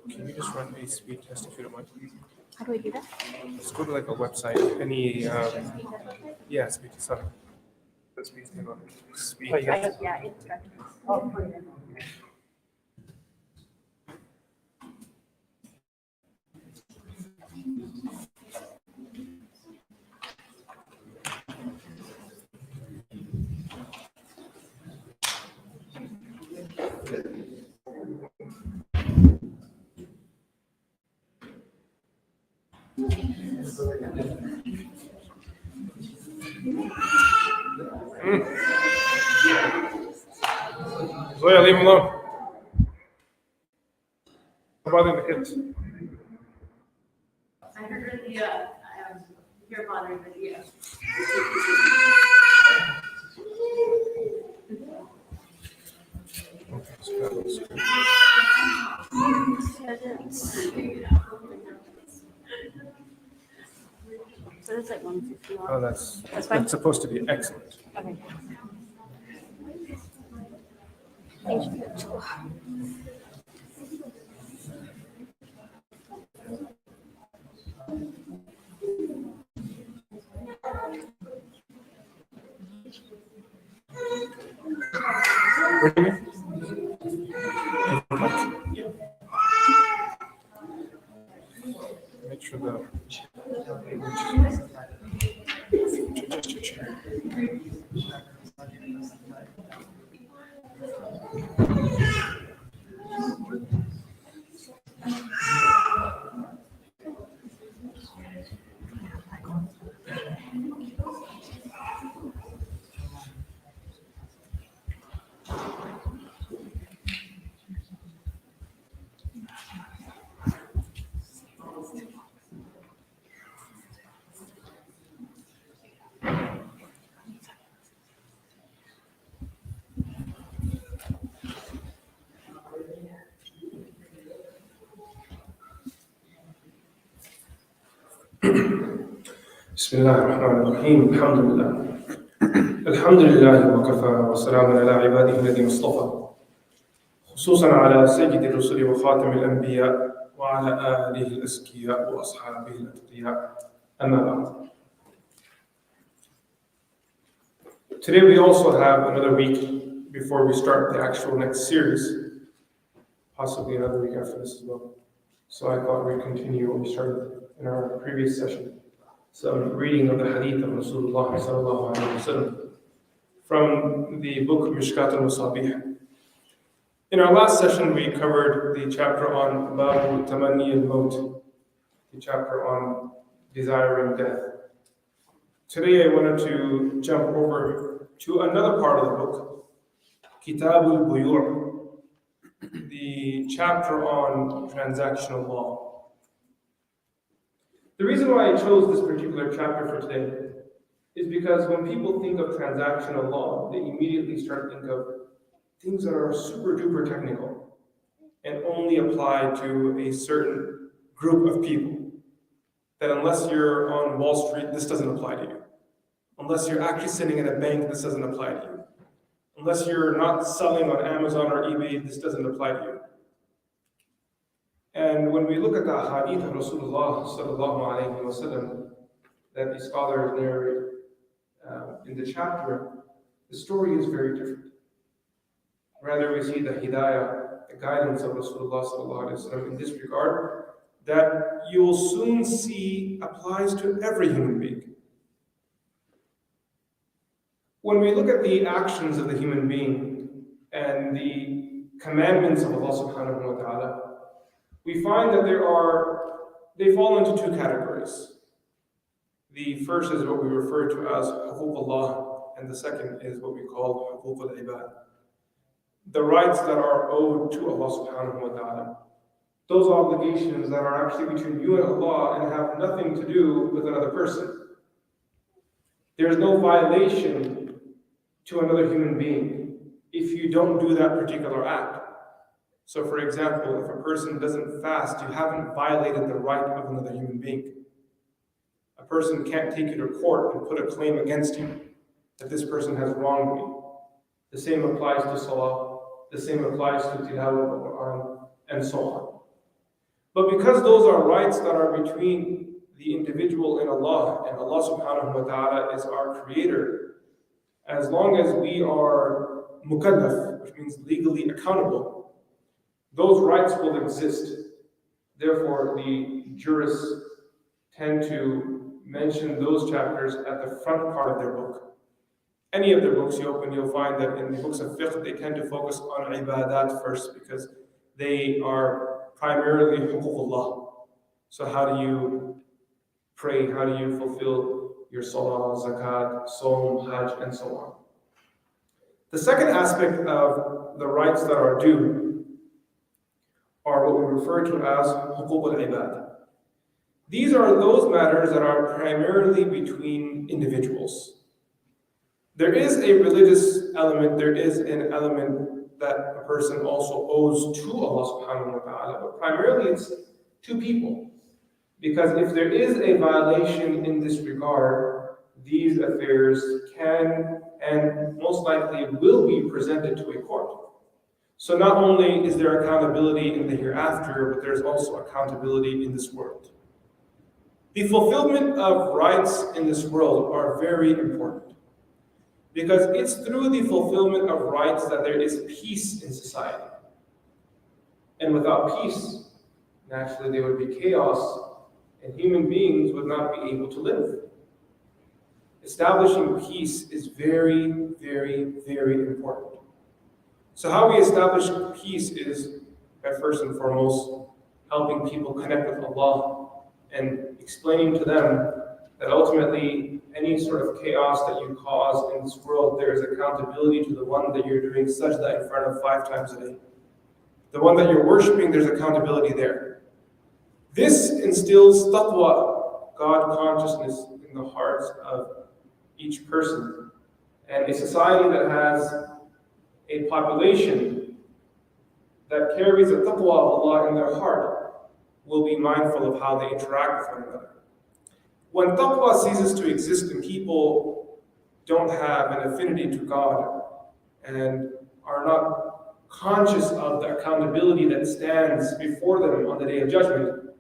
Can you just run a speed test if you don't mind? How do I do that? Just go to like a website, any, yeah, speed test. Sorry. The speed thing on it. Speed test. Yeah, it's right. Zoya, leave him alone. How about the kids? I heard the your father, but yeah. Okay, so that looks good. So it's like 150. Oh, that's fine. supposed to be excellent. Okay. Thank you. Where do you? Make sure the. Adjust your chair. بسم الله الرحمن الرحيم الحمد لله وكفى وسلام على عباده الذين اصطفى خصوصا على سيد الرسل وخاتم الأنبياء وعلى آله الأزكياء وأصحابه الأتقياء أما بعد. Today we also have another week before we start the actual next series, possibly another week after this as well. So I thought we'd continue what we started in our previous session. Some reading of the hadith of Rasulullah sallallahu alaihi wasallam from the book Mishkat al-Masabih. In our last session, we covered the chapter on Babu Tamani al-Maut, the chapter on desiring death. Today, I wanted to jump over to another part of the book, Kitab al-Buyu', the chapter on transactional law. The reason why I chose this particular chapter for today is because when people think of transactional law, they immediately start to think of things that are super duper technical and only apply to a certain group of people. That unless you're on Wall Street, this doesn't apply to you. Unless you're actually sitting in a bank, this doesn't apply to you. Unless you're not selling on Amazon or eBay, this doesn't apply to you. And when we look at the hadith of Rasulullah sallallahu alaihi wasallam that the scholars narrate in the chapter, the story is very different. Rather, we see the hidayah, the guidance of Rasulullah sallallahu alaihi wasallam in this regard, that you will soon see applies to every human being. When we look at the actions of the human being and the commandments of Allah subhanahu wa ta'ala, we find that they fall into two categories. The first is what we refer to as huquq Allah, and the second is what we call huquq al-ibad. The rights that are owed to Allah subhanahu wa ta'ala. Those obligations that are actually between you and Allah and have nothing to do with another person. There is no violation to another human being if you don't do that particular act. So for example, if a person doesn't fast, you haven't violated the right of another human being. A person can't take you to court and put a claim against you that this person has wronged me. The same applies to salah, the same applies to tilawah of the Quran, and so on. But because those are rights that are between the individual and Allah subhanahu wa ta'ala is our creator, as long as we are mukallaf, which means legally accountable, those rights will exist. Therefore, the jurists tend to mention those chapters at the front part of their book. Any of their books you open, you'll find that in the books of fiqh, they tend to focus on ibadat first because they are primarily huququllah. So how do you pray? How do you fulfill your salah, zakat, saum, hajj, and so on? The second aspect of the rights that are due are what we refer to as huquq al-ibad. These are those matters that are primarily between individuals. There is a religious element, there is an element that a person also owes to Allah subhanahu wa ta'ala, but primarily it's to people. Because if there is a violation in this regard, these affairs can and most likely will be presented to a court. So not only is there accountability in the hereafter, but there's also accountability in this world. The fulfillment of rights in this world are very important because it's through the fulfillment of rights that there is peace in society. And without peace, naturally there would be chaos and human beings would not be able to live. Establishing peace is very, very, very important. So how we establish peace is by first and foremost helping people connect with Allah and explaining to them that ultimately any sort of chaos that you cause in this world, there is accountability to the one that you're doing sajda in front of 5 times a day. The one that you're worshiping, there's accountability there. This instills taqwa, God consciousness, in the hearts of each person. And a society that has a population that carries the taqwa of Allah in their heart will be mindful of how they interact with one another. When taqwa ceases to exist and people don't have an affinity to God and are not conscious of the accountability that stands before them on the Day of Judgment,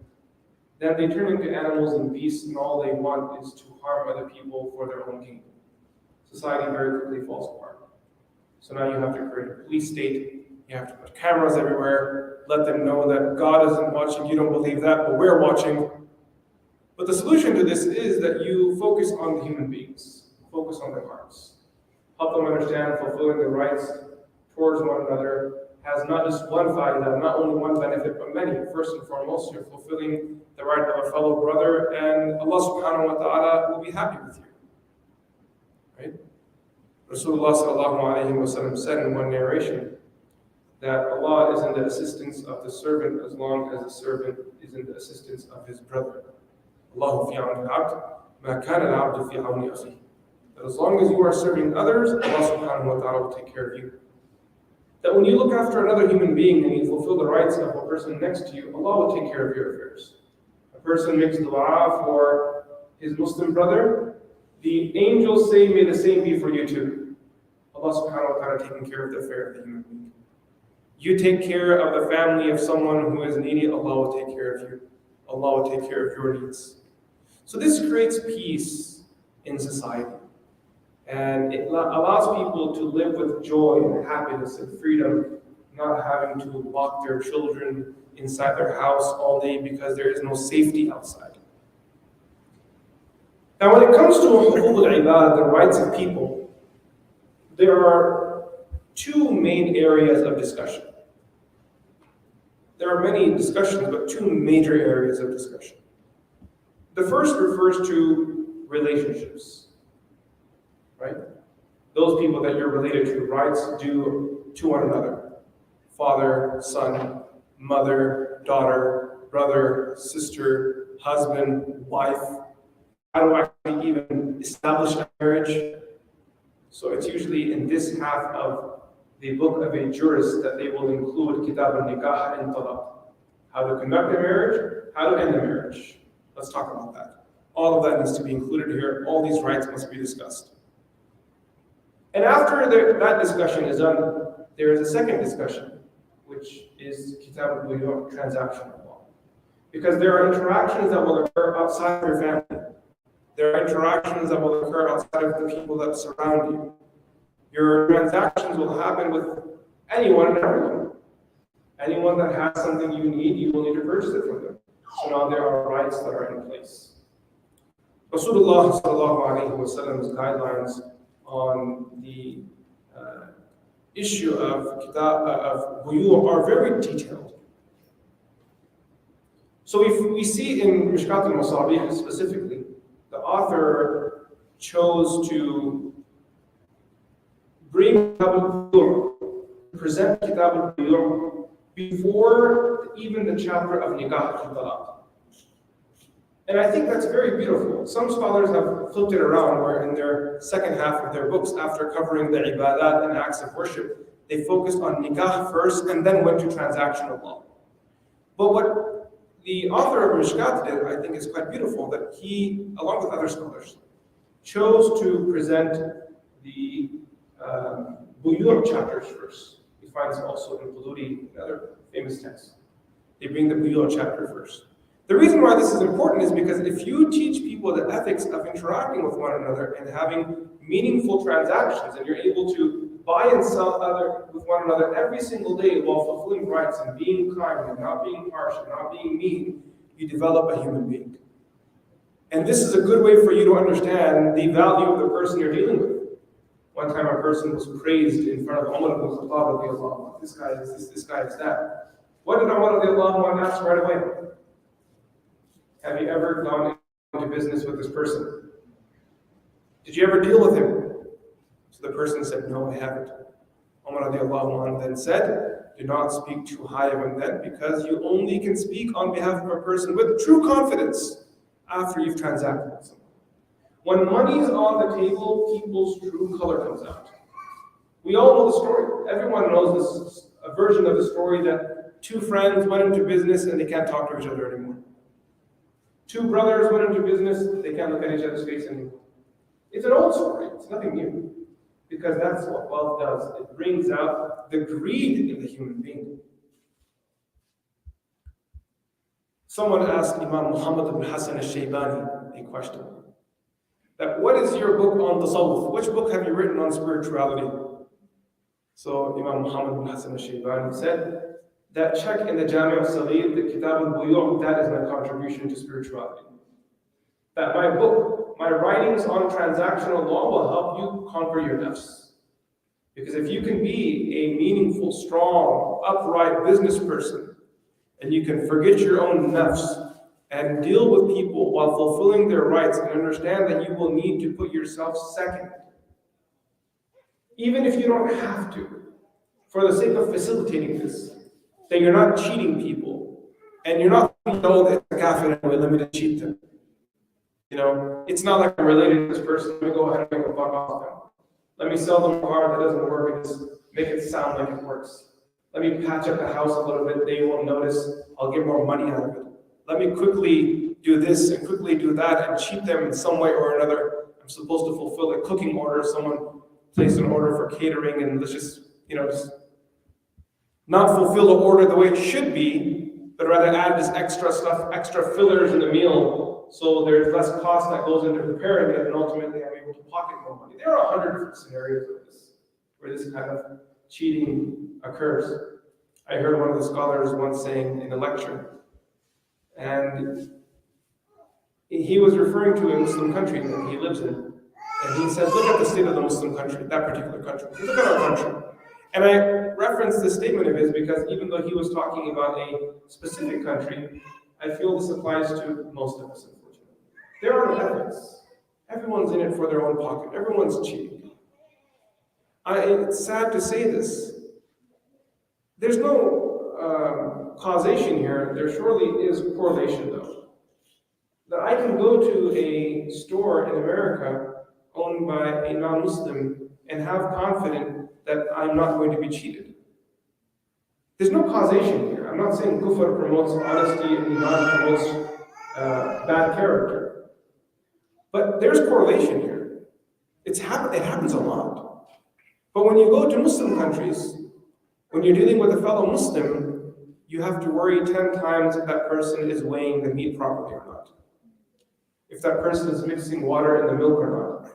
then they turn into animals in beasts and all they want is to harm other people for their own gain. Society very quickly falls apart. So now you have to create a police state, you have to put cameras everywhere, let them know that God isn't watching, you don't believe that, but we're watching. But the solution to this is that you focus on the human beings, focus on their hearts. Help them understand fulfilling their rights towards one another has not just one fa'idah, not only one benefit, but many. First and foremost, you're fulfilling the right of a fellow brother, and Allah subhanahu wa ta'ala will be happy with you. Right? Rasulullah sallallahu alayhi wa sallam said in one narration that Allah is in the assistance of the servant as long as the servant is in the assistance of his brother. Allahu fi awni al-abd, ma kana al-abdu fi awni akhihi. That as long as you are serving others, Allah subhanahu wa ta'ala will take care of you. That when you look after another human being and you fulfill the rights of a person next to you, Allah will take care of your affairs. A person makes dua for his Muslim brother, the angels say, may the same be for you too. Allah subhanahu wa ta'ala taking care of the affair of the human being. You take care of the family of someone who is needy, Allah will take care of you. Allah will take care of your needs. So this creates peace in society. And it allows people to live with joy and happiness and freedom, not having to lock their children inside their house all day because there is no safety outside. Now when it comes to huquq al-ibad, the rights of people, there are 2 main areas of discussion. There are many discussions, but 2 major areas of discussion. The first refers to relationships, right? Those people that you're related to, rights due to one another. Father, son, mother, daughter, brother, sister, husband, wife. How do I even establish a marriage? So it's usually in this half of the book of a jurist that they will include Kitab al-Nikah and Talaq. How to conduct a marriage, how to end a marriage. Let's talk about that. All of that needs to be included here. All these rights must be discussed. And after that discussion is done, there is a second discussion, which is Kitab al-Buyu', transactional law. Because there are interactions that will occur outside of your family. There are interactions that will occur outside of the people that surround you. Your transactions will happen with anyone and everyone. Anyone that has something you need, you will need to purchase it from them. So now there are rights that are in place. Rasulullah sallallahu alaihi wasallam's guidelines on the issue of buyu' are very detailed. So if we see in Mishkat al-Masabih specifically, the author chose to bring Kitab al-Buyu', present Kitab al-Buyu' before even the chapter of Nikah al-Talaq. And I think that's very beautiful. Some scholars have flipped it around where in their second half of their books, after covering the ibadat and acts of worship, they focused on nikah first and then went to transactional law. But what the author of Mishkat did, I think is quite beautiful, that he, along with other scholars, chose to present the Buyu' chapters first. We find this also in Quduri and other famous texts. They bring the Buyu' chapter first. The reason why this is important is because if you teach people the ethics of interacting with one another and having meaningful transactions, and you're able to buy and sell with one another every single day while fulfilling rights and being kind and not being harsh and not being mean, you develop a human being. And this is a good way for you to understand the value of the person you're dealing with. One time a person was praised in front of Umar ibn Khattab, this guy is this, this guy is that. What did Umar ask right away? Have you ever gone into business with this person? Did you ever deal with him? So the person said, no, I haven't. Umar then said, do not speak too high of him then, because you only can speak on behalf of a person with true confidence after you've transacted with someone. When money's on the table, people's true color comes out. We all know the story. Everyone knows this, a version of the story that two friends went into business and they can't talk to each other anymore. Two brothers went into business, they can't look at each other's face anymore. It's an old story, it's nothing new. Because that's what wealth does. It brings out the greed in the human being. Someone asked Imam Muhammad ibn Hassan al-Shaybani a question. That what is your book on tasawwuf? Which book have you written on spirituality? So Imam Muhammad ibn Hassan al-Shaybani said, that check in the Jami' al-Saghir, the Kitab al-Buyu', that is my contribution to spirituality. That my book, my writings on transactional law will help you conquer your nafs. Because if you can be a meaningful, strong, upright business person, and you can forget your own nafs and deal with people while fulfilling their rights and understand that you will need to put yourself second, even if you don't have to, for the sake of facilitating this, that you're not cheating people, and you're not thinking, oh, it's a kafir anyway, let me just cheat them. You know, it's not like I'm related to this person, let me go ahead and make a buck off them. Let me sell them a car that doesn't work and just make it sound like it works. Let me patch up the house a little bit, they won't notice, I'll get more money out of it. Let me quickly do this and quickly do that and cheat them in some way or another. I'm supposed to fulfill a cooking order, someone placed an order for catering, and let's just, just not fulfill the order the way it should be, but rather add this extra stuff, extra fillers in the meal, so there's less cost that goes into preparing it, and ultimately I'm able to pocket more money. There are 100 different scenarios of this, where this kind of cheating occurs. I heard one of the scholars once saying in a lecture, and he was referring to a Muslim country that he lives in, and he said, look at the state of the Muslim country, that particular country. Look at our country. And I referenced this statement of his because even though he was talking about a specific country, I feel this applies to most of us, unfortunately. There are no ethics. Everyone's in it for their own pocket. Everyone's cheating. It's sad to say this. There's no causation here. There surely is correlation, though. That I can go to a store in America owned by a non-Muslim and have confidence that I'm not going to be cheated. There's no causation here. I'm not saying kufr promotes honesty and iman promotes bad character. But there's correlation here. It happens a lot. But when you go to Muslim countries, when you're dealing with a fellow Muslim, you have to worry 10 times if that person is weighing the meat properly or not. If that person is mixing water in the milk or not.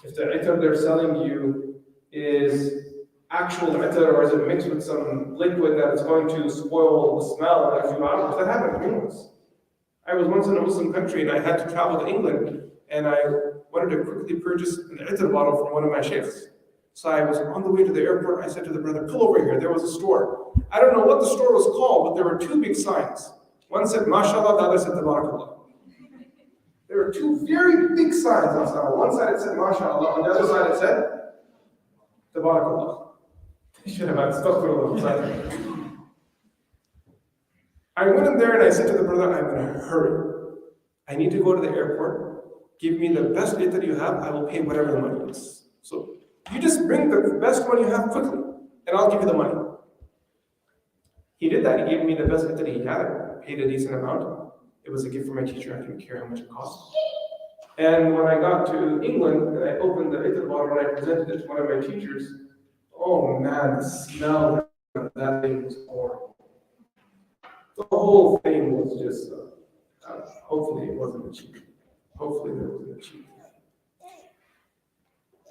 If the itar they're selling you is actual itar or is it mixed with some liquid that is going to spoil the smell in a few hours. That happened to me once. I was once in a Muslim country and I had to travel to England and I wanted to quickly purchase an itar bottle from one of my sheikhs. So I was on the way to the airport. I said to the brother, pull over here. There was a store. I don't know what the store was called, but there were two big signs. One said, MashaAllah, the other said, Tabarakallah. There were two very big signs outside. On one side it said, MashaAllah. On the other side it said, Tabarakallah. You should have had astaghfirullah. I went in there and I said to the brother, I'm going to hurry. I need to go to the airport. Give me the best rate that you have. I will pay whatever the money is. So you just bring the best one you have quickly, and I'll give you the money. He did that. He gave me the best rate that he had. I paid a decent amount. It was a gift from my teacher. I didn't care how much it cost. And when I got to England, and I opened the itar bottle and I presented it to one of my teachers, oh man, the smell of that thing was horrible. The whole thing was just, hopefully it wasn't a cheat. Hopefully there wasn't a cheat.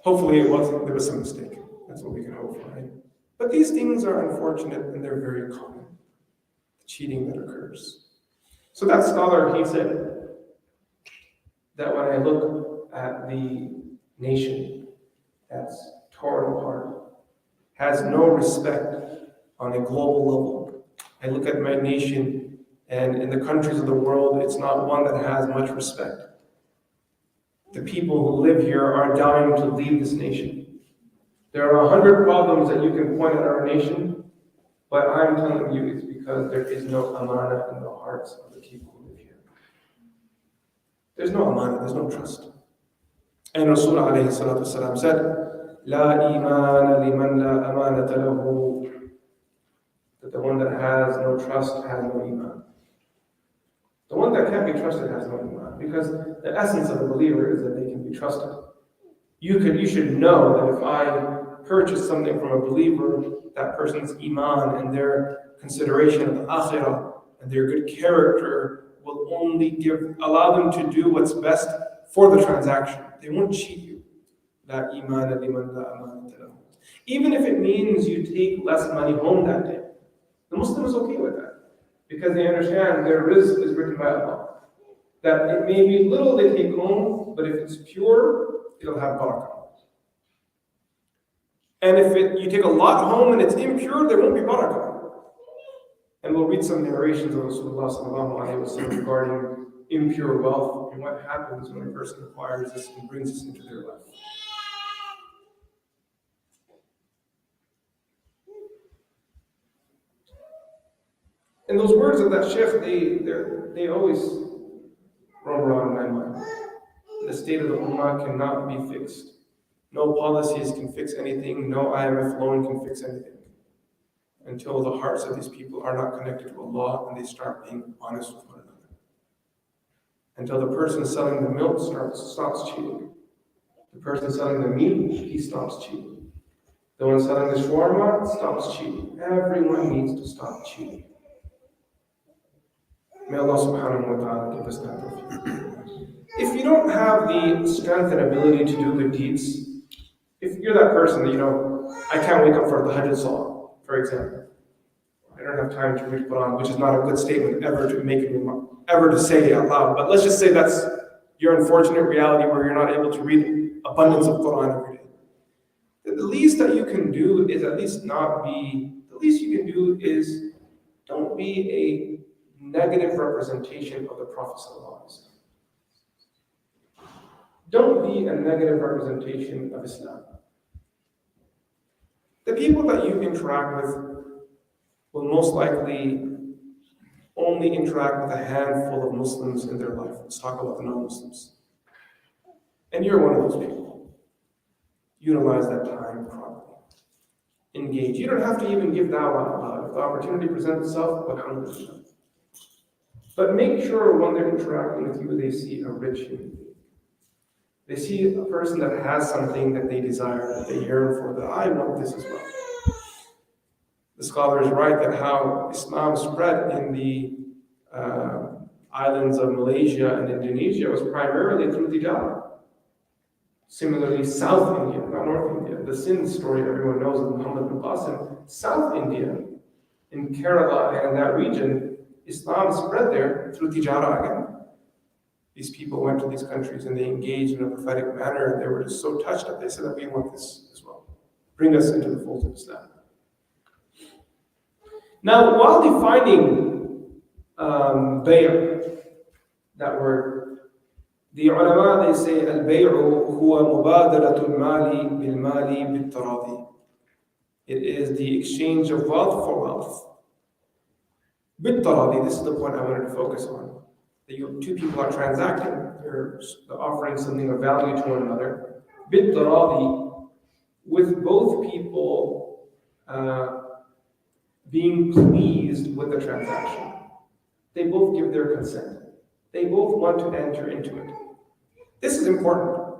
Hopefully it wasn't, there was some mistake. That's what we can hope for, right? But these things are unfortunate and they're very common. The cheating that occurs. So that scholar, he said that when I look at the nation that's torn apart, has no respect on a global level. I look at my nation and in the countries of the world, it's not one that has much respect. The people who live here are dying to leave this nation. There are 100 problems that you can point at our nation, but I'm telling you it's because there is no amana in the hearts of the people who live here. There's no amana, there's no trust. And Rasul alayhi salatu wasalam said, La imana liman la amanata lahu, that the one that has no trust has no iman. The one that can't be trusted has no iman, because the essence of a believer is that they can be trusted. You should know that if I purchase something from a believer, that person's iman and their consideration of the akhirah and their good character will only allow them to do what's best for the transaction. They won't cheat you. La imana liman la amanata lahu. Even if it means you take less money home that day, the Muslim is okay with that. Because they understand their rizq is written by Allah. That it may be little they take home, but if it's pure, it'll have barakah. And if you take a lot home and it's impure, there won't be barakah. And we'll read some narrations of Rasulullah sallallahu alaihi wasallam regarding impure wealth and what happens when a person acquires this and brings this into their life. And those words of that sheikh, they always roam around in my mind. The state of the ummah cannot be fixed. No policies can fix anything. No IMF loan can fix anything. Until the hearts of these people are not connected to Allah and they start being honest with one another. Until the person selling the milk stops cheating. The person selling the meat, he stops cheating. The one selling the shawarma stops cheating. Everyone needs to stop cheating. May Allah subhanahu wa ta'ala give us that tawfiq. If you don't have the strength and ability to do good deeds, if you're that person that, I can't wake up for the Hajj Salah, for example. I don't have time to read Quran, which is not a good statement ever to say out loud. But let's just say that's your unfortunate reality where you're not able to read abundance of Quran every day. The least that you can do is don't be a negative representation of the Prophet ﷺ. Don't be a negative representation of Islam. The people that you interact with will most likely only interact with a handful of Muslims in their life. Let's talk about the non-Muslims. And you're one of those people. Utilize that time properly. engage. You don't have to even give da'wah out loud. If the opportunity presents itself, alhamdulillah. But make sure when they're interacting with you, they see a rich human being. They see a person that has something that they desire, that they yearn for, that I want this as well. The scholars write that how Islam spread in the islands of Malaysia and Indonesia was primarily through tijara. Similarly, South India, not North India. The Sindh story everyone knows of Muhammad bin Qasim. South India, in Kerala and that region, Islam spread there through tijara again. These people went to these countries and they engaged in a prophetic manner, and they were just so touched that they said that we want this as well. Bring us into the fold of Islam. Now, while defining bay'ah, that word, the ulama, they say, al-bay'u huwa mubadalatul mali bil mali bil taradi. It is the exchange of wealth for wealth. Bil taradi, this is the point I wanted to focus on. That two people are transacting, they're offering something of value to one another. Bil taradi, with both people being pleased with the transaction. They both give their consent. They both want to enter into it. This is important,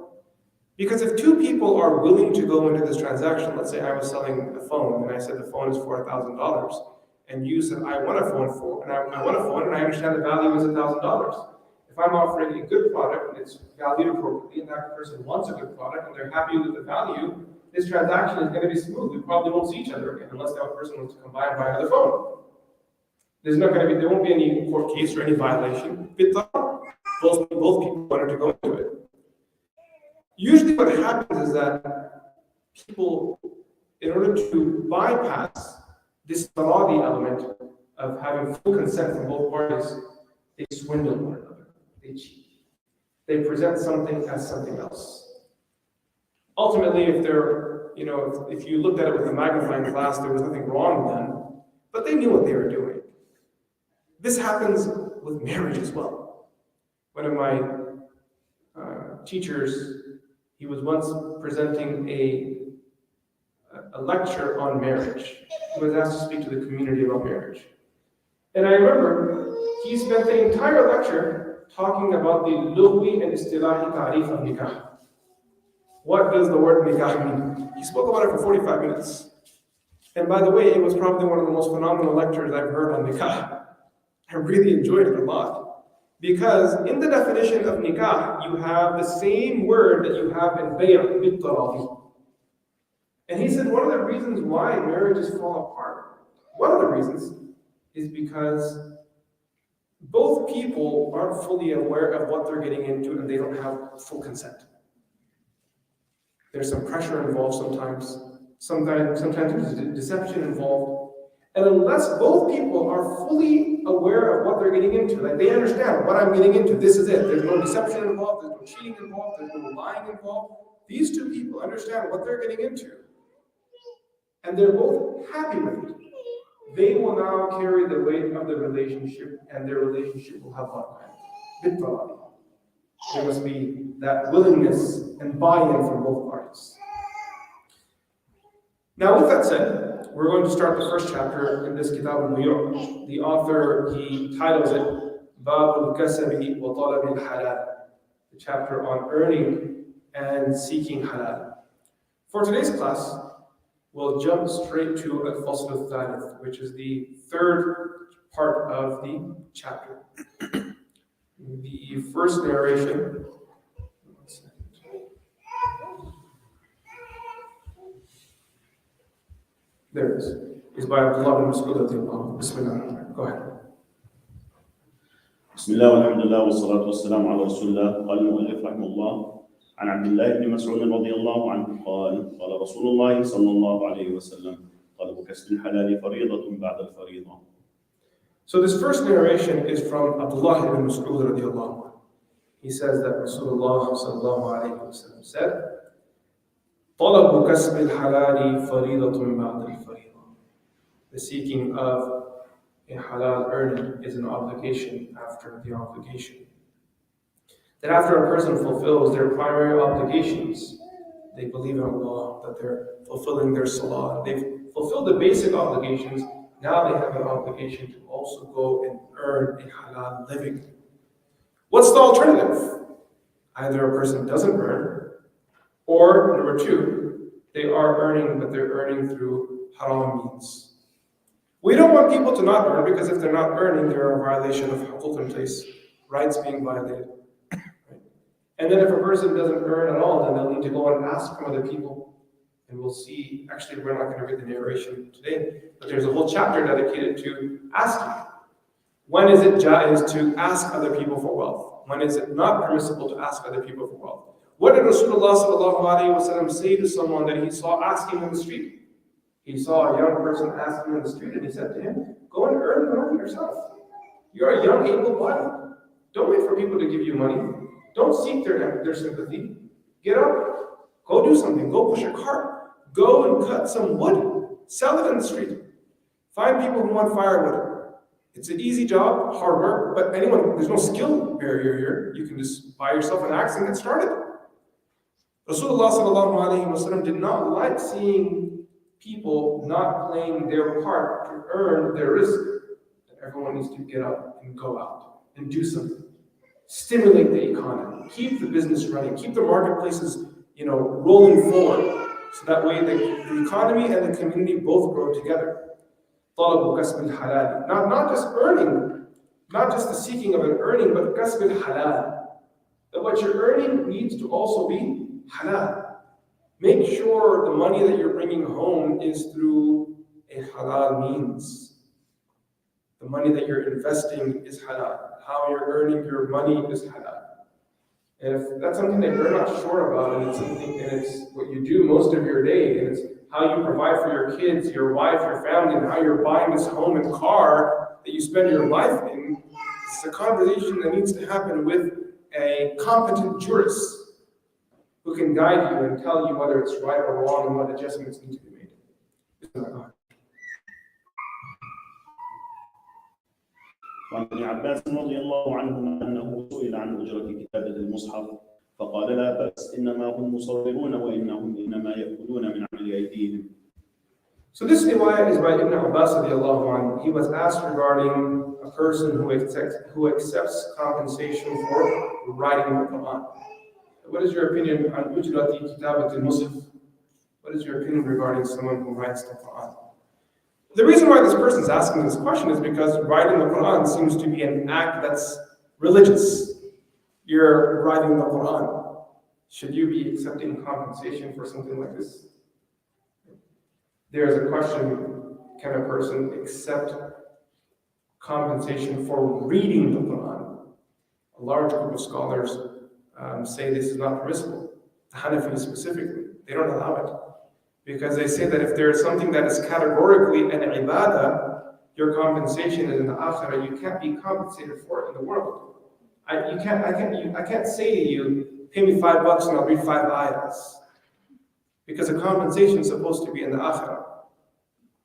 because if two people are willing to go into this transaction, let's say I was selling a phone and I said the phone is $4,000, and you said I want a phone and I understand the value is $1,000. If I'm offering a good product and it's valued appropriately, and that person wants a good product and they're happy with the value, this transaction is going to be smooth. We probably won't see each other again unless that person wants to come by and buy another phone. There won't be any court case or any violation. Both people wanted to go into it. Usually what happens is that people, in order to bypass this taradi element of having full consent from both parties, they swindle one another. They cheat. They present something as something else. Ultimately, if you looked at it with a magnifying glass, there was nothing wrong with them, but they knew what they were doing. This happens with marriage as well. One of my teachers, he was once presenting a lecture on marriage. He was asked to speak to the community about marriage. And I remember he spent the entire lecture talking about the lugwi and istilahi ta'rif of nikah. What does the word nikah mean? He spoke about it for 45 minutes. And by the way, it was probably one of the most phenomenal lectures I've heard on nikah. I really enjoyed it a lot. Because in the definition of nikah, you have the same word that you have in bay'ah, bit-taradi. And he said one of the reasons why marriages fall apart, one of the reasons, is because both people aren't fully aware of what they're getting into and they don't have full consent. There's some pressure involved sometimes. Sometimes there's deception involved. And unless both people are fully aware of what they're getting into, like they understand what I'm getting into, this is it. There's no deception involved, there's no cheating involved, there's no lying involved. These two people understand what they're getting into. And they're both happy with it. They will now carry the weight of the relationship, and their relationship will have barakah. There must be that willingness and buy-in from both parties. Now, with that said, we're going to start the first chapter in this Kitab al-Buyu'. The author, he titles it Bab al-Kasabi wa Talab al-Halal, the chapter on earning and seeking halal. For today's class, we'll jump straight to al-Fasl al-Thalith, which is the third part of the chapter. The first narration. There it is by Abdullah bin Mas'ud. Bismillah. Go ahead. بسم الله والحمد لله والصلاة والسلام على رسول الله. قال المؤلف رحمه الله عن عبد الله بن مسعود رضي الله عنه قال رسول الله صلى الله عليه وسلم طلب كسب الحلال فريضة بعد الفريضة. So this first narration is from Abdullah ibn Mas'ud radiallahu anhu. He says that Rasulullah sallallahu alayhi wa sallam said, طلب كسب الحلال فريضة بعد الفريضة. The seeking of a halal earning is an obligation after the obligation. That after a person fulfills their primary obligations, they believe in Allah, that they're fulfilling their salah, they've fulfilled the basic obligations. Now they have an obligation to also go and earn a halal living. What's the alternative? Either a person doesn't earn, or number two, they are earning, but they're earning through haram means. We don't want people to not earn, because if they're not earning, they're a violation of huquq in place, rights being violated. And then if a person doesn't earn at all, then they'll need to go and ask from other people. And we'll see, actually, we're not going to read the narration today, but there's a whole chapter dedicated to asking. When is it jaiz to ask other people for wealth? When is it not permissible to ask other people for wealth? What did Rasulullah sallallahu alaihi wasallam say to someone that he saw asking in the street? He saw a young person asking in the street, and he said to him, go and earn the money yourself. You're a young, able-bodied. Don't wait for people to give you money. Don't seek their sympathy. Get up. Go do something. Go push a cart. Go and cut some wood. Sell it in the street. Find people who want firewood. It's an easy job, hard work, but there's no skill barrier here. You can just buy yourself an axe and get started. Rasulullah sallallahu alaihi wasallam did not like seeing people not playing their part to earn their risk. Everyone needs to get up and go out and do something. Stimulate the economy. Keep the business running. Keep the marketplaces, rolling forward. So that way the economy and the community both grow together. طلب كسب الحلال. Not just earning, not just the seeking of an earning, but كسب الحلال. That what you're earning needs to also be halal. Make sure the money that you're bringing home is through a halal means. The money that you're investing is halal. How you're earning your money is halal. And if that's something that you're not sure about, and it's what you do most of your day, and it's how you provide for your kids, your wife, your family, and how you're buying this home and car that you spend your life in, it's a conversation that needs to happen with a competent jurist who can guide you and tell you whether it's right or wrong and what adjustments need to be made. وعن ابن عباس رضي الله عنهما أنه سئل عن أجرة كتابة المصحف فقال لا بأس إنما هم مصورون وإنهم إنما يأكلون من عمل أيديهم. So this riwayah is by Ibn Abbas radiallahu anhu. He was asked regarding a person who accepts compensation for writing the Quran. What is your opinion on ujrati kitabat al-mushaf? What is your opinion regarding someone who writes the Quran? The reason why this person is asking this question is because writing the Quran seems to be an act that's religious. You're writing the Quran. Should you be accepting compensation for something like this? There's a question, can a person accept compensation for reading the Quran? A large group of scholars say this is not permissible. The Hanafis specifically, they don't allow it. Because they say that if there is something that is categorically an ibadah, your compensation is in the akhirah, you can't be compensated for it in the world. I can't say to you, pay me $5 and I'll read 5 ayahs. Because the compensation is supposed to be in the akhirah.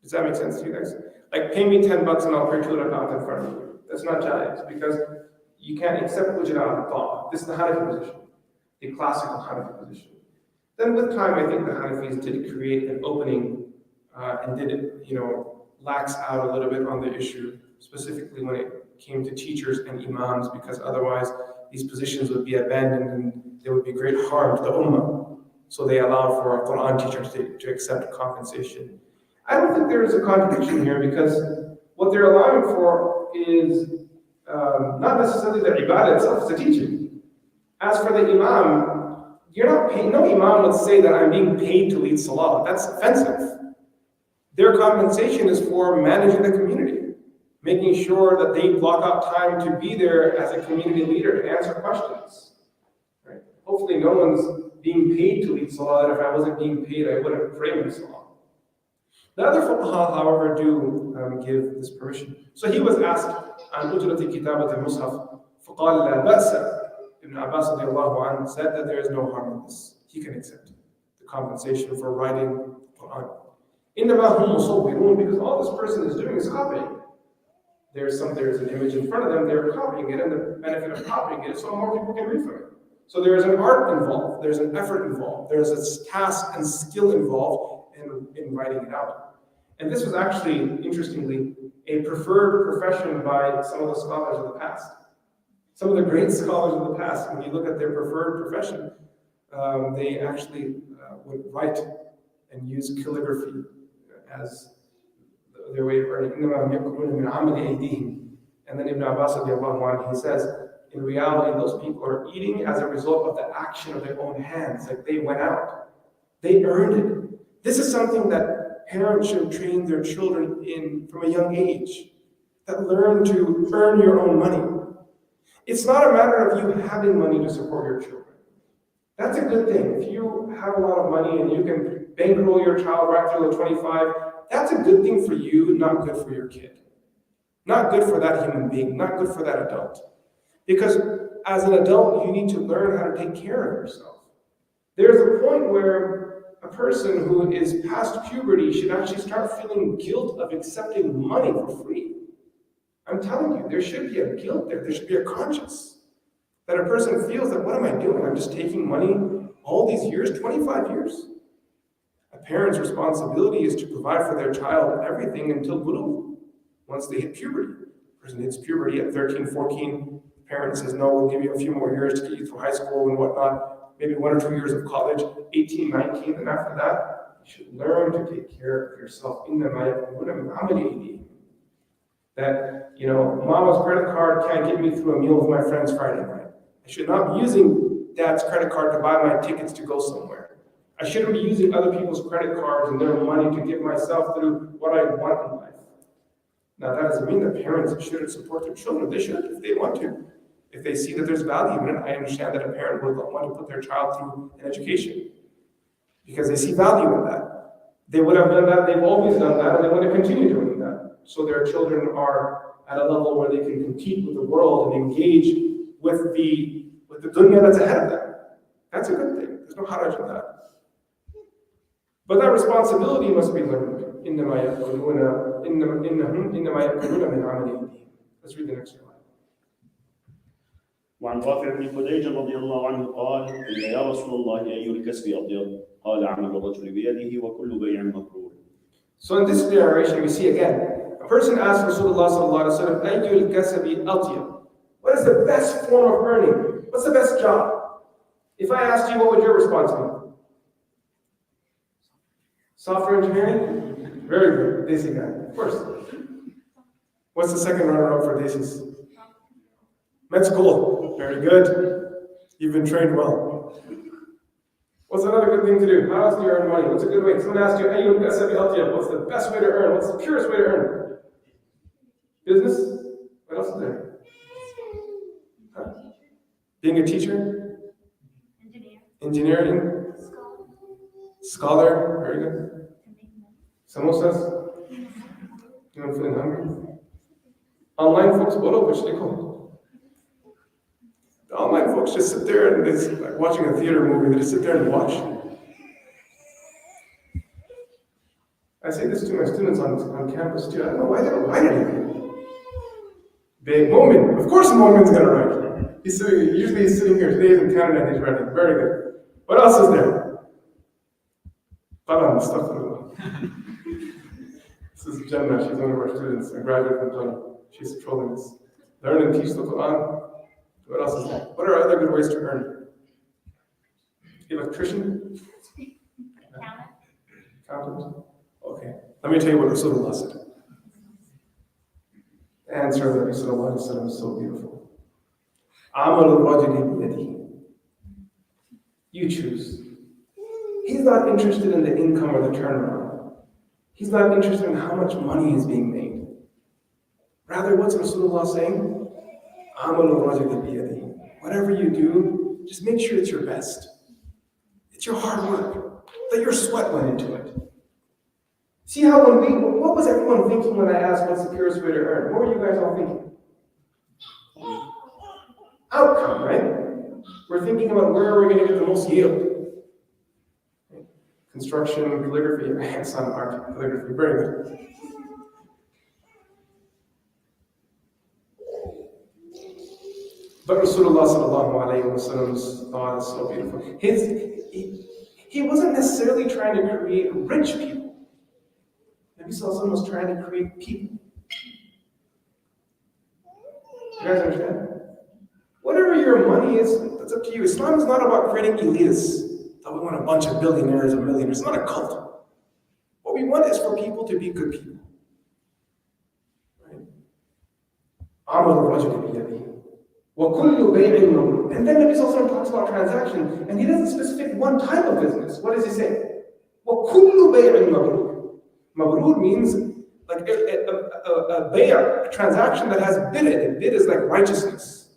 Does that make sense to you guys? Like, pay me $10 and I'll pray 2 rak'at in front of you. That's not jaiz, because you can't accept ujra al-ta'a. This is the Hanafi position, the classical Hanafi position. Then with time, I think the Hanafis did create an opening and did, lax out a little bit on the issue, specifically when it came to teachers and imams, because otherwise these positions would be abandoned and there would be great harm to the ummah. So they allow for a Quran teacher to accept compensation. I don't think there is a contradiction here, because what they're allowing for is not necessarily the ibadah itself, it's the teaching. As for the imam, you're not paid. No imam would say that I'm being paid to lead salah. That's offensive. Their compensation is for managing the community, making sure that they block out time to be there as a community leader to answer questions. Right? Hopefully no one's being paid to lead salah, that if I wasn't being paid, I wouldn't pray in salah. The other fuqaha, however, do give this permission. So he was asked, عن أجرة كتابة المصحف فقال لا بأس. Ibn Abbas said that there is no harm in this. He can accept the compensation for writing the Quran. إنما هم مصورون, because all this person is doing is copying. There's an image in front of them, they're copying it, and the benefit of copying it is so more people can read from it. So there is an art involved, there's an effort involved, there's a task and skill involved in writing it out. And this was actually, interestingly, a preferred profession by some of the scholars of the past. Some of the great scholars of the past, when you look at their preferred profession, they actually would write and use calligraphy as their way of earning. And then Ibn Abbas, he says, in reality, those people are eating as a result of the action of their own hands. Like they went out, they earned it. This is something that parents should train their children in from a young age, that learn to earn your own money. It's not a matter of you having money to support your children. That's a good thing. If you have a lot of money and you can bankroll your child right through the 25, that's a good thing for you, not good for your kid. Not good for that human being, not good for that adult. Because as an adult, you need to learn how to take care of yourself. There's a point where a person who is past puberty should actually start feeling guilt of accepting money for free. I'm telling you, there should be a guilt there. There should be a conscience. That a person feels that, what am I doing? I'm just taking money all these years, 25 years. A parent's responsibility is to provide for their child everything until bulugh, once they hit puberty. A person hits puberty at 13, 14. The parent says, no, we'll give you a few more years to get you through high school and whatnot. Maybe 1 or 2 years of college, 18, 19, and after that, you should learn to take care of yourself. That, mama's credit card can't get me through a meal with my friends Friday night. I should not be using dad's credit card to buy my tickets to go somewhere. I shouldn't be using other people's credit cards and their money to get myself through what I want in life. Now, that doesn't mean that parents shouldn't support their children. They should if they want to. If they see that there's value in it, I understand that a parent would want to put their child through an education because they see value in that. They would have done that, they've always done that, and they want to continue doing that. So their children are at a level where they can compete with the world and engage with the dunya that's ahead of them. That's a good thing. There's no haraj in that. But that responsibility must be learned. Let's read the next slide. وعن رافع بن خديج رضي الله عنه قال: قيل يا رسول الله أي الكسب أطيب؟ قال عمل الرجل بيده وكل بيع مبرور. So in this narration, we see again, a person asks Rasulullah sallallahu alaihi wasallam, "Ayyul kasabi atyab?" What is the best form of earning? What's the best job? If I asked you, what would your response be? Software engineering? Very good. Desi guy. Of course. What's the second runner-up for Desis? Med school. Very good. You've been trained well. What's another good thing to do? How else do you earn money? What's a good way? Someone asks you, "Ayyul kasabi atyab?" What's the best way to earn? What's the purest way to earn? Business? What else is there? Huh? Being a teacher? Engineering? Scholar? Very good. Samosas? Anyone feeling hungry? Online folks, bolo, which they call. The online folks just sit there and it's like watching a theater movie. They just sit there and watch. I say this to my students on campus too. I don't know why they don't write anything. Big Momin. Of course Momin's gonna write. Usually he's sitting here. Today he's in Canada and he's writing. Very good. What else is there? This is Jannah. She's one of our students, a graduate from Jannah. She's trolling us. Learn and teach the Quran. What else is there? What are other good ways to earn? Electrician? Accountant? Okay. Let me tell you what Rasulullah said. The answer of Rasulullah is so beautiful. Amal rajuli biyadihi. You choose. He's not interested in the income or the turnaround. He's not interested in how much money is being made. Rather, what's Rasulullah saying? Amal rajuli biyadihi. Whatever you do, just make sure it's your best. It's your hard work. That your sweat went into it. See how what was everyone thinking when I asked what's the purest way to earn? What were you guys all thinking? Outcome, right? We're thinking about where are we going to get the most yield. Construction, calligraphy, it's not art, calligraphy, very good. But Rasulullah sallallahu alayhi wa sallam's thought is so beautiful. He wasn't necessarily trying to create rich people. Nabi sallallahu alayhi wa sallam was trying to create people. You guys understand? Whatever your money is, that's up to you. Islam is not about creating elitists. That we want a bunch of billionaires or millionaires. It's not a cult. What we want is for people to be good people. Right? And then Nabi Sallallahu Alaihi Wasallam talks about transaction, and he doesn't specify one type of business. What does he say? وَكُلُّ بَيْعٍ مَبْرُورٍ. Mabrur means like a bay'ah, a transaction that has bid in it. Bid is like righteousness.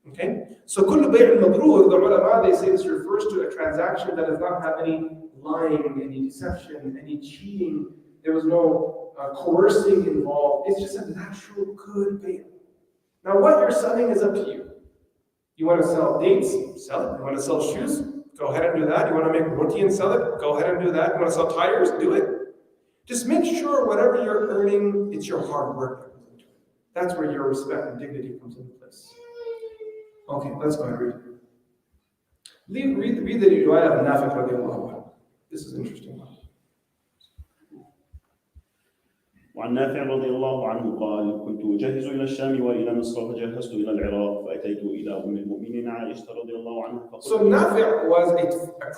Okay? So كُلُّ بَيْعٍ مَبْرُورٍ, the ulama, they say this refers to a transaction that does not have any lying, any deception, any cheating. There was no coercing involved. It's just a natural good bay'ah. Now what you're selling is up to you. You want to sell dates? Sell it. You want to sell shoes? Go ahead and do that. You want to make roti and sell it? Go ahead and do that. You want to sell tires? Do it. Just make sure whatever you're earning, it's your hard work that comes into it. That's where your respect and dignity comes into place. Okay, let's go ahead and read. Read the riwayah of Nafi' radiallahu anhu. This is interesting. وعن نافع رضي الله عنه قال: كنت أجهز إلى الشام وإلى مصر فجهزت إلى العراق فأتيت إلى أم المؤمنين عائشة رضي الله عنها فقلت. So Nafi' was a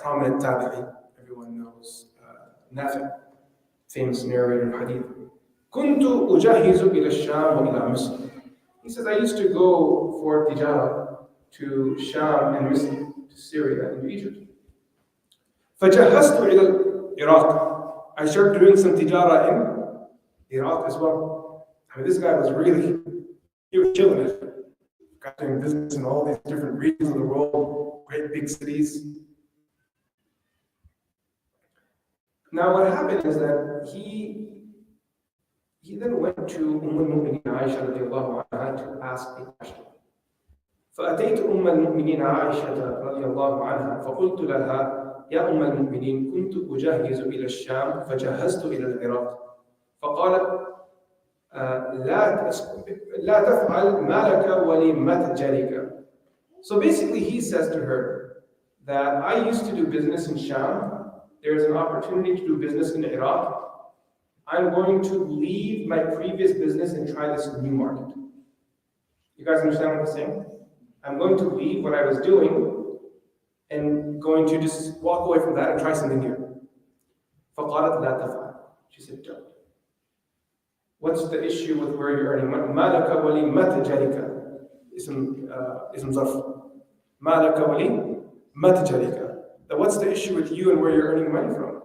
prominent tabi'i. Everyone knows Nafi', famous narrator of hadith. كنت أجهز إلى الشام وإلى مصر. He says, I used to go for tijara to Sham and Misr, to Syria and Egypt. فجهزت إلى العراق. I started doing some tijara in Iraq as well. I mean, this guy was he was killing it. Got doing business in all these different regions of the world, great big cities. Now what happened is that he then went to Umm al-Mu'mineen Aisha radiallahu anha to ask a question. فأتيت أم المؤمنين عائشة رضي الله عنها فقلت لها يا أم المؤمنين كنت أجهز إلى الشام فجهزت إلى العراق فقالت لا تفعل مالك ولمتجرك. So basically he says to her that I used to do business in Sham. There's an opportunity to do business in Iraq. I'm going to leave my previous business and try this new market. You guys understand what I'm saying? I'm going to leave what I was doing and going to just walk away from that and try something new. فقالت لا تفعل. She said, don't. What's the issue with where you're earning money? مالك ولمتجرك. اسم ظرف. مالك ولمتجرك. What's the issue with you and where you're earning money from?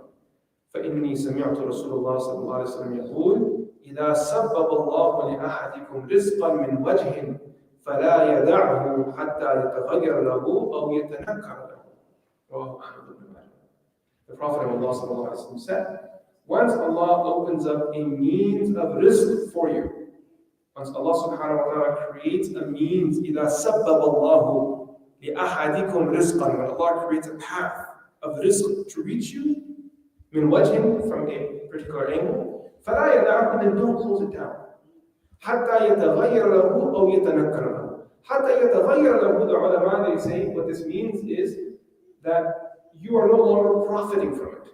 فإني سمعت رسول الله صلى الله عليه وسلم يقول إذا سبب الله لأحدكم رزقا من وجه فلا يدعه حتى يتغير له أو يتنكر له. رواه أحمد بن ماجه. The Prophet of Allah صلى الله عليه وسلم said, once Allah opens up a means of rizq for you, once Allah subhanahu wa ta'ala creates a means, إِذَا سَبَّبَ اللَّهُ لِأَحَدِكُمْ رِزْقًا, when Allah creates a path of rizq to reach you, مِنْ وَجْهٍ, from a particular angle, فَلَا يَدَعْهُ, then don't close it down. حَتَّى يَتَغَيَّرَ لَهُ أَوْ يَتَنَكَّرَ لَهُ. حَتَّى يَتَغَيَّرَ لَهُ, the ulama, they say, what this means is that you are no longer profiting from it.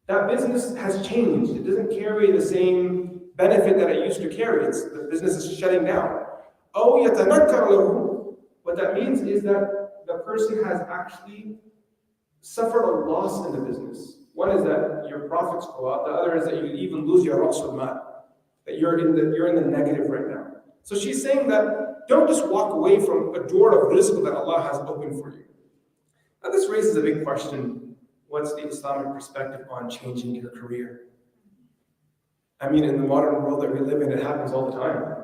That business has changed. It doesn't carry the same benefit that it used to carry. The business is shutting down. أَوْ يَتَنَكَّرَ لَهُ. What that means is that the person has actually suffered a loss in the business. One is that your profits go up. The other is that you even lose your rasul mal. That you're in the negative right now. So she's saying that don't just walk away from a door of rizq that Allah has opened for you. Now this raises a big question. What's the Islamic perspective on changing your career? I mean, in the modern world that we live in, it happens all the time.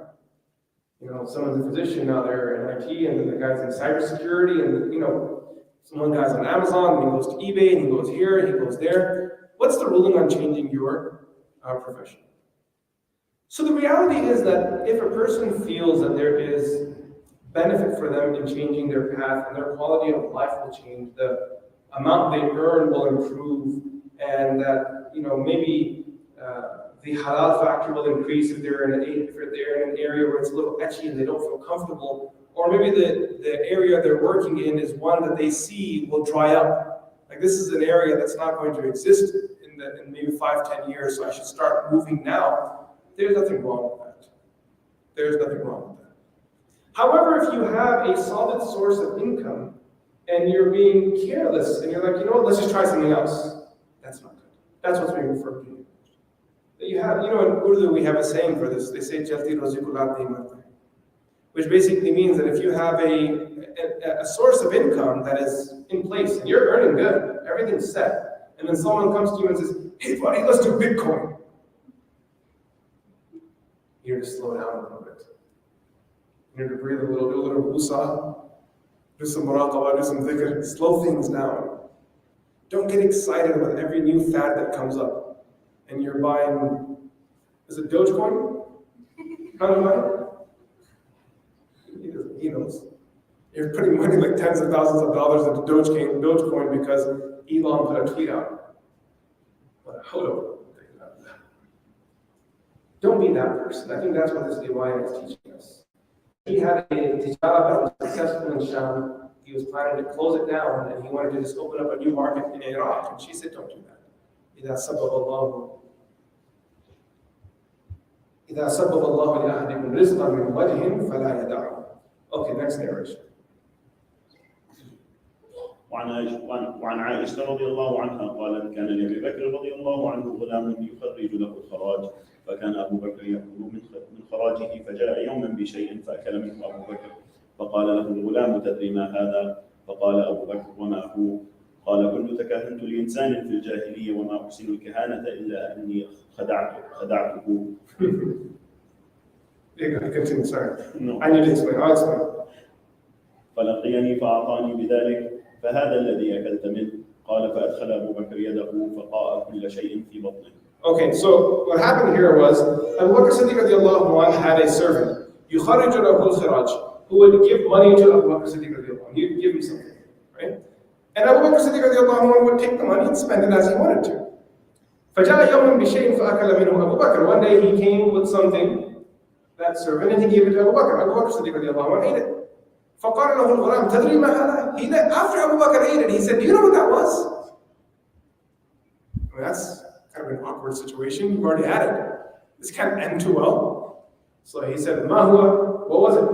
You know, someone's a physician, now they're in IT, and then the guy's in cybersecurity, and one guy's on Amazon, and he goes to eBay, and he goes here, and he goes there. What's the ruling on changing your profession? So the reality is that if a person feels that there is benefit for them in changing their path, and their quality of life will change, the amount they earn will improve, and that maybe the halal factor will increase if they're in an area where it's a little etchy and they don't feel comfortable. or maybe the area they're working in is one that they see will dry up. Like this is an area that's not going to exist in maybe 5-10 years, so I should start moving now. There's nothing wrong with that. There's nothing wrong with that. However, if you have a solid source of income and you're being careless and you're like, you know what, let's just try something else, that's not good. That's what's being referred to. You have, in Urdu we have a saying for this. They say, "Jaldi rozi ko laat nahi marta," which basically means that if you have a source of income that is in place and you're earning good, everything's set, and then someone comes to you and says, "Hey buddy, let's do Bitcoin," you need to slow down a little bit. You need to breathe a little, do a little wusa, do some muraqabah, do some dhikr, slow things down. Don't get excited with every new fad that comes up. And you're buying, is it Dogecoin? How do you buy it? He knows. You're putting money like tens of thousands of dollars into Dogecoin because Elon put a tweet out. But hold on. Don't be that person. I think that's what this riwayah is teaching us. He had a tijara that was successful in Sham. He was planning to close it down and he wanted to just open up a new market in Iraq. And she said, don't do that. إذا سبب الله لأحدكم رزقا من وجه فلا يدعه. Okay, next narration. وعن عائشة رضي الله عنها قالت كان لأبي بكر رضي الله عنه غلام يخرج له الخراج فكان أبو بكر يأكل من خراجه فجاء يوما بشيء فأكل منه أبو بكر فقال له الغلام تدري ما هذا؟ فقال أبو بكر وما هو؟ قال كنت تكهنت لإنسان في الجاهلية وما أحسن الكهانة إلا أني خدعته. Continue, sorry. No. I need to explain. I'll explain. فلقيني فأعطاني بذلك فهذا الذي أكلت منه. قال فأدخل أبو بكر يده فقاء كل شيء في بطنه. Okay, so what happened here was Abu Bakr Siddiq radiallahu anhu had a servant, يخرج له الخراج, who would give money to Abu Bakr Siddiq radiallahu anhu. He'd give him something, right? And Abu Bakr Siddiq radiallahu anhu would take the money and spend it as he wanted to. فجاء يوم بشيء فأكل منه أبو بكر. One day he came with something, that servant, and he gave it to Abu Bakr. Abu Bakr Siddiq radiallahu anhu ate it. فقال له الغلام تدري ما هذا؟ After Abu Bakr ate it, he said, do you know what that was? I mean, that's kind of an awkward situation. You've already had it. This can't end too well. So he said, ما هو? What was it?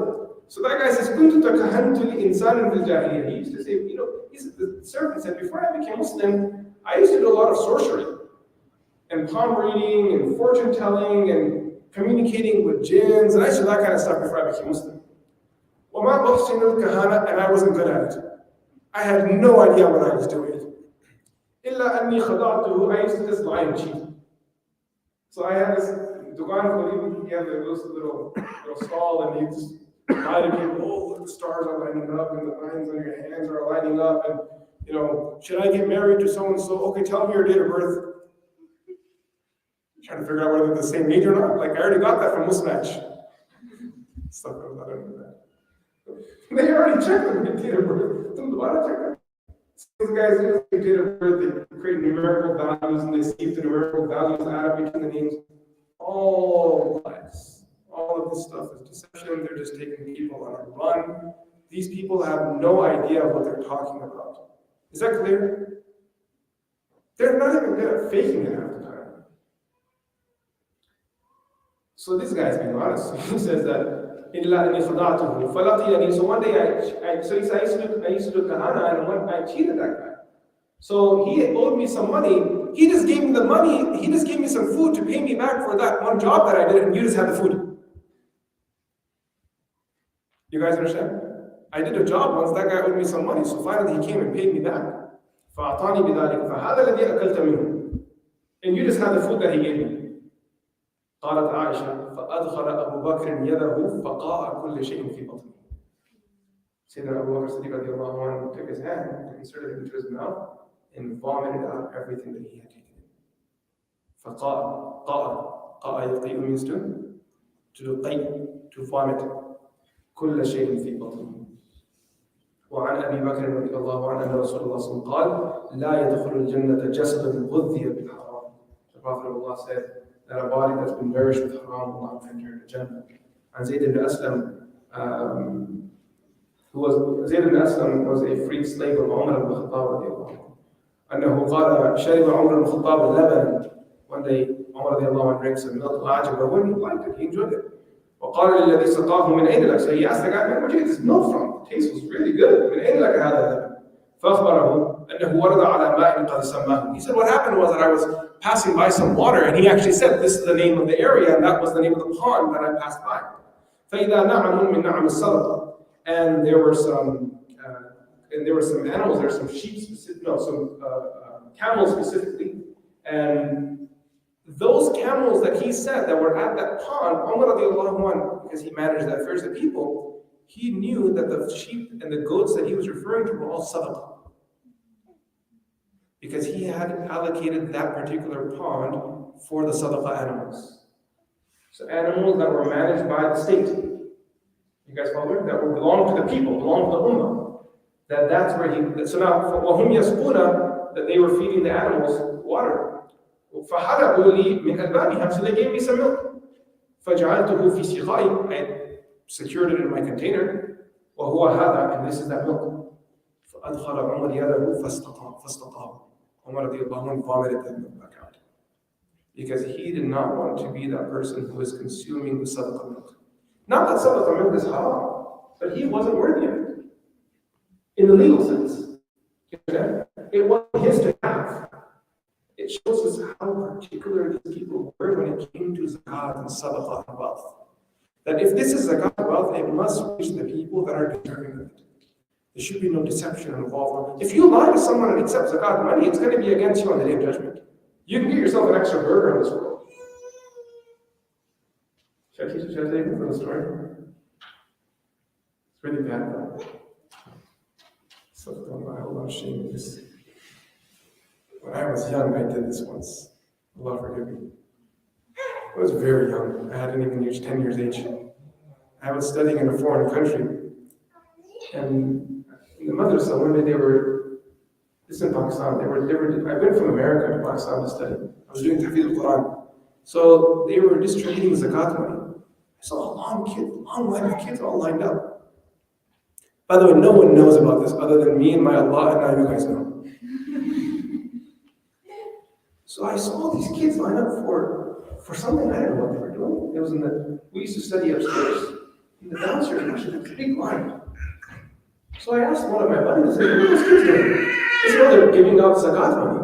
So that guy says, كنت تكهنت لإنسان في الجاهلية. He used to say, the servant said, before I became Muslim, I used to do a lot of sorcery and palm reading and fortune telling and communicating with jinns, and I used to do that kind of stuff before I became Muslim. وما أحسن الكهانة, and I wasn't good at it. I had no idea what I was doing. إلا أني خدعته, I used to just lie and cheat. So I had this dugan, he had this little stall, and he just lie to people, oh, look, the stars are lining up, and the lines on your hands are lining up, and should I get married to so-and-so? Okay, tell me your date of birth. Trying to figure out whether they're the same age or not. Like, I already got that from Musmatch. Stuff like that, I don't know that. They already checked them in date of birth. These guys use date of birth, they create numerical values, and they see if the numerical values add up between the names. All lies. All of this stuff is deception. They're just taking people on a run. These people have no idea what they're talking about. Is that clear? They're not even good at faking it half the time. So this guy's being honest. He says that إلا أني خدعته فلقيني. So one day I used to do kahana, and one I cheated that guy. So he owed me some money. He just gave me the money. He just gave me some food to pay me back for that one job that I did, and you just had the food. You guys understand? I did a job once. That guy owed me some money. So finally he came and paid me back. فأعطاني بذلك فهذا الذي أكلت منه. And you just had the food that he gave me. قالت عائشة فأدخل أبو بكر يده فقاء كل شيء في بطنه. Sayyidina Abu Bakr Siddiq radiallahu anhu took his hand and inserted it into his mouth and vomited out everything that he had taken in. فقاء قاء يقيء means to قيء, to vomit. كل شيء في بطنه. وعن أبي بكر رضي الله عنه أن رسول الله صلى الله عليه وسلم قال لا يدخل الجنة جسد غذي بالحرام. The Prophet of Allah said that a body that's been nourished with haram will not enter the Jannah. And Zayd ibn Aslam Zayd ibn Aslam was a freed slave of Umar ibn Khattab radiallahu anhu. أنه قال شرب عمر بن الخطاب اللبن. One day, Umar radiallahu anhu drank some milk. وعجبه when he liked it, he enjoyed it. وقال للذي سقاه من أين لك? So he asked the guy, man, where'd you get this milk from? The taste was really good. من أين لك هذا اللبن? فأخبره أنه ورد على ماء قد سماه. He said, what happened was that I was passing by some water, and he actually said, this is the name of the area, and that was the name of the pond that I passed by. فإذا نعم من نعم الصدقة. And there were some animals, there were some sheep, camels specifically, and those camels that he said that were at that pond, Umar radiallahu anhu, because he managed the affairs of people, he knew that the sheep and the goats that he was referring to were all sadaqah. Because he had allocated that particular pond for the sadaqah animals. So animals that were managed by the state. You guys follow me? That would belong to the people, belong to the ummah. That's where he, so now, وَهُمْ يَسْقُونَ, that they were feeding the animals water. فَحَلَبُوا لِي مِنْ أَلْبَانِهَا, so they gave me some milk. فَجَعَلْتُهُ فِي سِقَائِ, I secured it in my container. وَهُوَ هَذَا, and this is that milk. فَأَدْخَلَ عُمَرْ يَدَهُ فَاسْتَطَاعُ. Umar radiallahu anhu vomited that milk back out. Because he did not want to be that person who was consuming the sadaqah milk. Not that sadaqah milk is haram, but he wasn't worthy of it. In the legal sense. It wasn't his to have. It shows us how particular these people were when it came to zakat and sadaqah and wealth. That if this is zakat and wealth, it must reach the people that are deserving of it. There should be no deception involved. If you lie to someone and accept zakat money, it's going to be against you on the day of judgment. You can get yourself an extra burger in this world. Should I tell you the story? It's really bad though. So don't lie, Allah shame me this. When I was young, I did this once. Allah forgive me. I was very young. I hadn't even reached 10 years age. I was studying in a foreign country. And in the madrasa, one day this is in Pakistan, I went from America to Pakistan to study. I was doing tahfidh al-Quran. So they were distributing zakat money. I saw a long line of kids all lined up. By the way, no one knows about this other than me and my Allah, and now you guys know. So I saw these kids line up for something. I didn't know what they were doing. It was we used to study upstairs. In the downstairs, actually, there was a big line. So I asked one of my buddies, I said, what are those kids doing? They said, oh, they're giving out zakat money.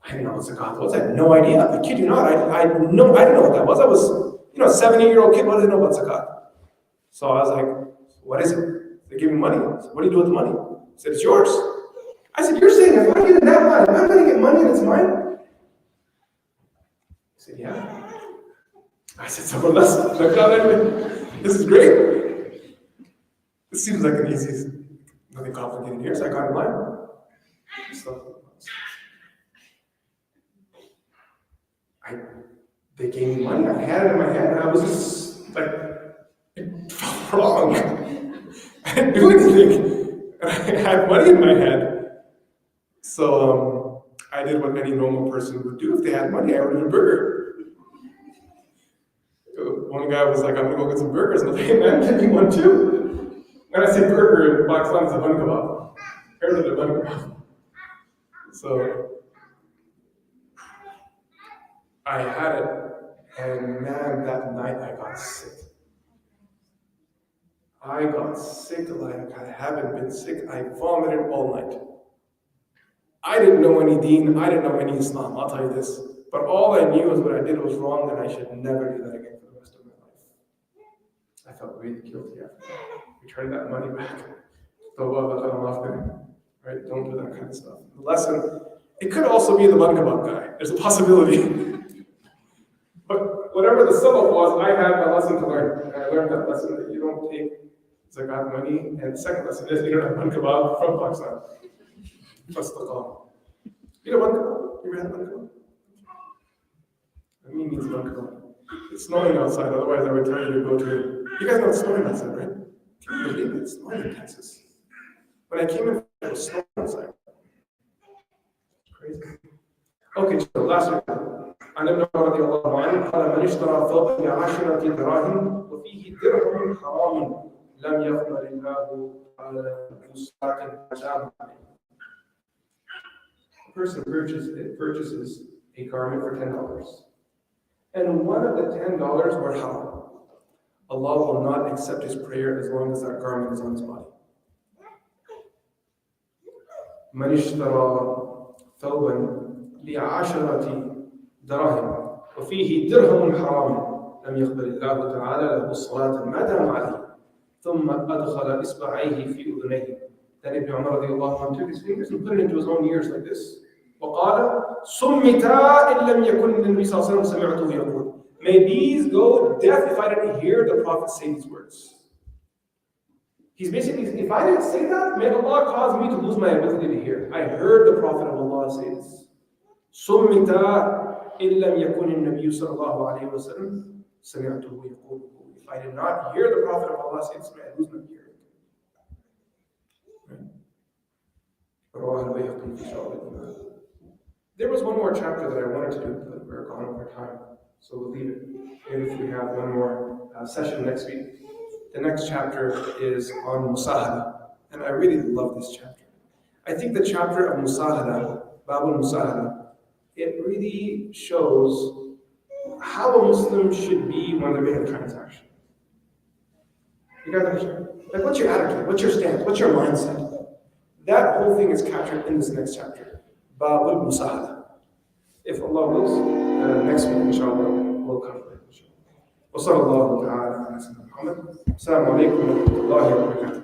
I didn't know what zakat was. I had no idea. I kid you not. I didn't know what that was. I was, a 7-8-year-old kid. What did I know about zakat? So I was like, what is it? They're giving money. So what do you do with the money? I said, it's yours. I said, you're saying if I get that money, am I going to get money and it's mine? He said, yeah. I said, so this is great. This seems like an easy, nothing complicated here, so I got in line. They gave me money, I had it in my hand, and I was just like, it felt wrong. I didn't do anything. I had money in my head. So I did what any normal person would do if they had money. I ordered a burger. One guy was like, I'm gonna go get some burgers. And I was like, hey man, give me one too. When I say burger, in Pakistan it's a bun kebab. Heard of the bun kebab. So I had it, and man, that night I got sick. I got sick like I haven't been sick. I vomited all night. I didn't know any deen, I didn't know any Islam, I'll tell you this. But all I knew was what I did was wrong, and I should never do that again for the rest of my life. I felt really guilty after that. Return that money back. Right? Don't do that kind of stuff. The lesson, it could also be the bun kebab guy. There's a possibility. But whatever the sabab was, I had a lesson to learn. And I learned that lesson that you don't take zakat money. And the second lesson is you don't have bun kebab from Pakistan. Trust the law. You know bun kebab? You ever had bun kebab? That means bun kebab. It's snowing outside, otherwise I would tell you to go to. You guys know it's snowing outside, right? Can you believe it? It's snowing in Texas. When I came in, it was snowing outside. It's crazy. Okay, so last week. عن ابن عمر رضي الله عنه قال من اشترى ثوبا ب10 دراهم وفيه درهم حرام لم يقبل الله على صلاة ما دام عليه. A person purchases a garment for $10. And one of the $10 were haram. Allah will not accept his prayer as long as that garment is on his body. من اشترى ثوبا ب10 دراهم وفيه درهم حرام لم يقبل الله تعالى له الصلاة ما دام عليه ثم أدخل إصبعيه في أذنيه. Then Ibn Umar radiallahu anhu took his fingers and put it into his own ears like this. وقال صمتا إن لم يكن النبي صلى الله عليه وسلم سمعته يقول. May these go deaf if I didn't hear the Prophet say these words. He's basically, if I didn't say that, may Allah cause me to lose my ability to hear. I heard the Prophet of Allah say this. صمتا إن لم يكن النبي صلى الله عليه وسلم سمعته يقول. If I did not hear the Prophet of Allah say this, may I lose my hearing. There was one more chapter that I wanted to do, but we're gone over time, so we'll leave it. Maybe if we have one more session next week. The next chapter is on Musahada, and I really love this chapter. I think the chapter of Musahada, Babul Musahada, it really shows how a Muslim should be when they're in a transaction. You guys understand? Like, what's your attitude? What's your stance? What's your mindset? That whole thing is captured in this next chapter, Babul Musahada. If Allah wills, next week, inshallah, we'll cover it. وصلى الله تعالى على سيدنا محمد. السلام عليكم ورحمة الله وبركاته.